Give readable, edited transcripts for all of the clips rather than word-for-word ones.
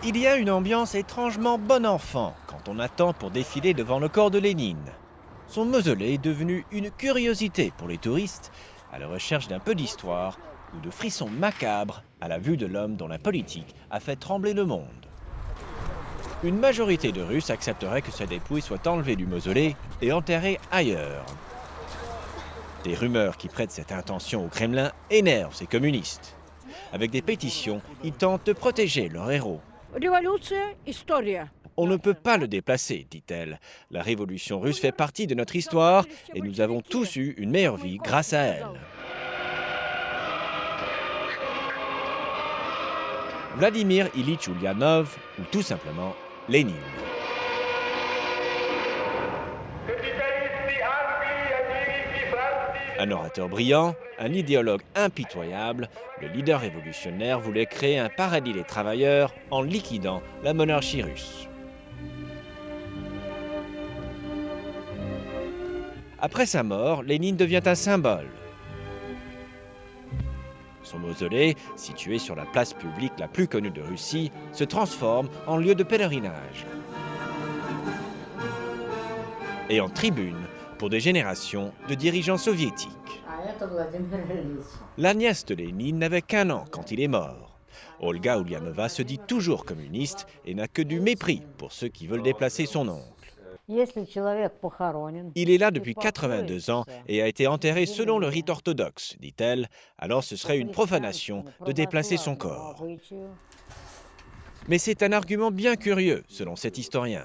Il y a une ambiance étrangement bon enfant quand on attend pour défiler devant le corps de Lénine. Son mausolée est devenu une curiosité pour les touristes à la recherche d'un peu d'histoire ou de frissons macabres à la vue de l'homme dont la politique a fait trembler le monde. Une majorité de Russes accepterait que sa dépouille soit enlevée du mausolée et enterrée ailleurs. Des rumeurs qui prêtent cette intention au Kremlin énervent ces communistes. Avec des pétitions, ils tentent de protéger leur héros. Революция, история. On ne peut pas le déplacer, dit-elle. La révolution russe fait partie de notre histoire et nous avons tous eu une meilleure vie grâce à elle. Vladimir Ilitch Ulyanov, ou tout simplement Lénine. Un orateur brillant, un idéologue impitoyable, le leader révolutionnaire voulait créer un paradis des travailleurs en liquidant la monarchie russe. Après sa mort, Lénine devient un symbole. Son mausolée, situé sur la place publique la plus connue de Russie, se transforme en lieu de pèlerinage et en tribune pour des générations de dirigeants soviétiques. La nièce de Lénine n'avait qu'1 an quand il est mort. Olga Ulyanova se dit toujours communiste et n'a que du mépris pour ceux qui veulent déplacer son oncle. Il est là depuis 82 ans et a été enterré selon le rite orthodoxe, dit-elle, alors ce serait une profanation de déplacer son corps. Mais c'est un argument bien curieux, selon cet historien.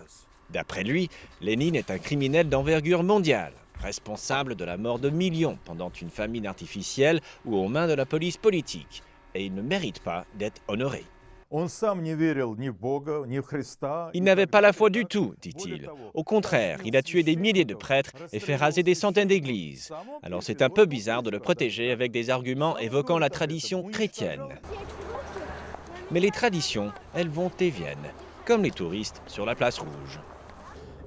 D'après lui, Lénine est un criminel d'envergure mondiale, responsable de la mort de millions pendant une famine artificielle ou aux mains de la police politique, et il ne mérite pas d'être honoré. Il n'avait pas la foi du tout, dit-il. Au contraire, il a tué des milliers de prêtres et fait raser des centaines d'églises. Alors c'est un peu bizarre de le protéger avec des arguments évoquant la tradition chrétienne. Mais les traditions, elles vont et viennent, comme les touristes sur la place rouge.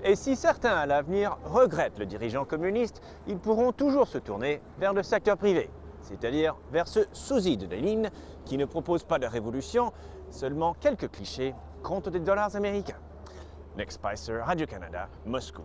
Et si certains à l'avenir regrettent le dirigeant communiste, ils pourront toujours se tourner vers le secteur privé, c'est-à-dire vers ce sosie de Lénine qui ne propose pas de révolution, seulement quelques clichés contre des dollars américains. Nick Spicer, Radio-Canada, Moscou.